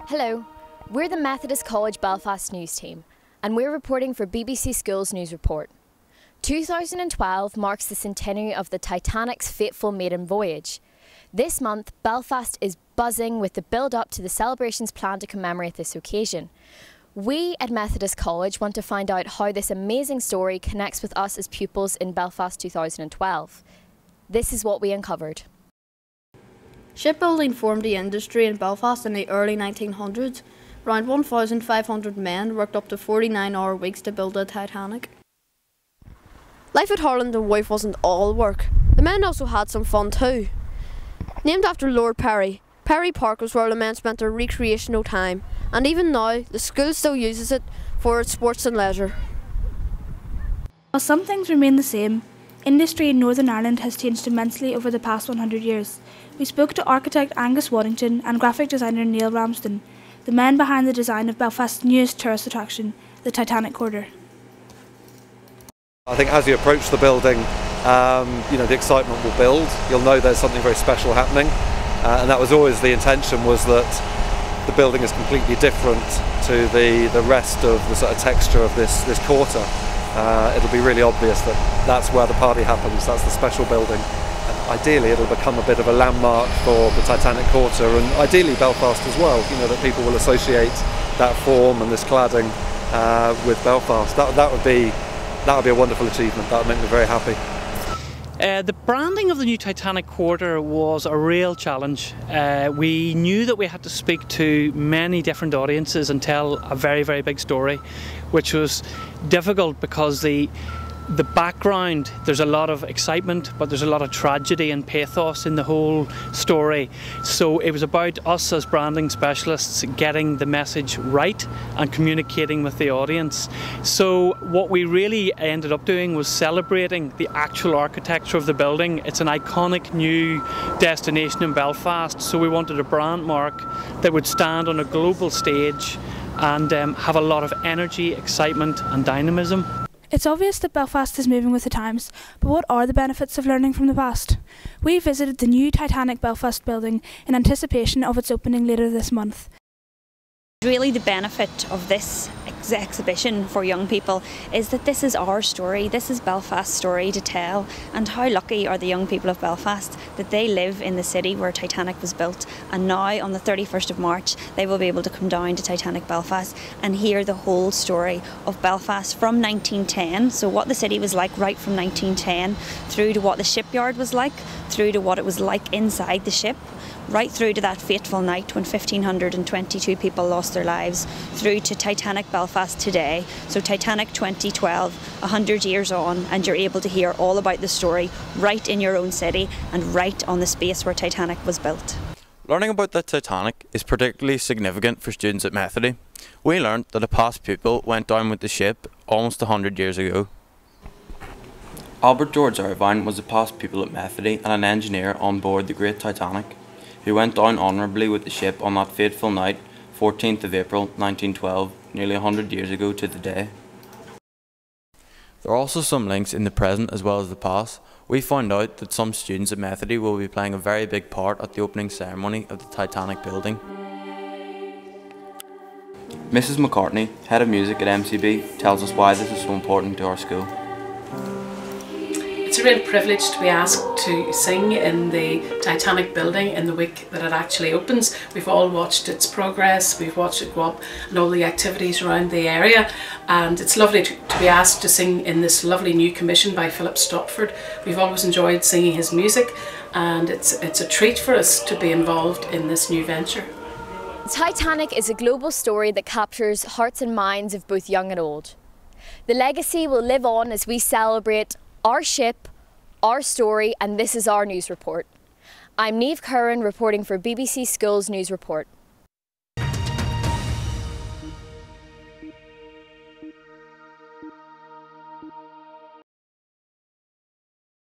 Hello, we're the Methodist College Belfast news team, and we're reporting for BBC Schools News Report. 2012 marks the centenary of the Titanic's fateful maiden voyage. This month, Belfast is buzzing with the build-up to the celebrations planned to commemorate this occasion. We at Methodist College want to find out how this amazing story connects with us as pupils in Belfast 2012. This is what we uncovered. Shipbuilding formed the industry in Belfast in the early 1900s. Around 1,500 men worked up to 49-hour weeks to build the Titanic. Life at Harland and Wolff wasn't all work. The men also had some fun too. Named after Lord Perry, Perry Park was where the men spent their recreational time, and even now the school still uses it for its sports and leisure. While some things remain the same, industry in Northern Ireland has changed immensely over the past 100 years. We spoke to architect Angus Waddington and graphic designer Neil Ramsden, the men behind the design of Belfast's newest tourist attraction, the Titanic Quarter. I think as you approach the building, the excitement will build. You'll know there's something very special happening, and that was always the intention, was that the building is completely different to the rest of the sort of texture of this quarter. It'll be really obvious that that's where the party happens. That's the special building. Ideally, it'll become a bit of a landmark for the Titanic Quarter, and ideally Belfast as well. That people will associate that form and this cladding with Belfast. That would be a wonderful achievement. That would make me very happy. The branding of the new Titanic Quarter was a real challenge. We knew that we had to speak to many different audiences and tell a very, very big story, which was difficult because the background, there's a lot of excitement, but there's a lot of tragedy and pathos in the whole story. So it was about us as branding specialists getting the message right and communicating with the audience. So what we really ended up doing was celebrating the actual architecture of the building. It's an iconic new destination in Belfast, so we wanted a brand mark that would stand on a global stage and have a lot of energy, excitement and dynamism. It's obvious that Belfast is moving with the times, but what are the benefits of learning from the past? We visited the new Titanic Belfast building in anticipation of its opening later this month. Really, the benefit of this exhibition for young people is that this is our story, this is Belfast's story to tell, and how lucky are the young people of Belfast that they live in the city where Titanic was built, and now on the 31st of March they will be able to come down to Titanic Belfast and hear the whole story of Belfast from 1910, so what the city was like right from 1910 through to what the shipyard was like, through to what it was like inside the ship, right through to that fateful night when 1,522 people lost their lives, through to Titanic Belfast today. So Titanic 2012, 100 years on, and you're able to hear all about the story right in your own city and right on the space where Titanic was built. Learning about the Titanic is particularly significant for students at Methody. We learned that a past pupil went down with the ship almost 100 years ago. Albert George Irvine was a past pupil at Methody and an engineer on board the Great Titanic, who went down honourably with the ship on that fateful night, 14th of April 1912, nearly 100 years ago to the day. There are also some links in the present as well as the past. We found out that some students at Methody will be playing a very big part at the opening ceremony of the Titanic building. Mrs McCartney, Head of Music at MCB, tells us why this is so important to our school. It's a real privilege to be asked to sing in the Titanic building in the week that it actually opens. We've all watched its progress, we've watched it go up and all the activities around the area, and it's lovely to be asked to sing in this lovely new commission by Philip Stopford. We've always enjoyed singing his music, and it's a treat for us to be involved in this new venture. Titanic is a global story that captures hearts and minds of both young and old. The legacy will live on as we celebrate our ship, our story, and this is our news report. I'm Niamh Curran reporting for BBC Schools News Report.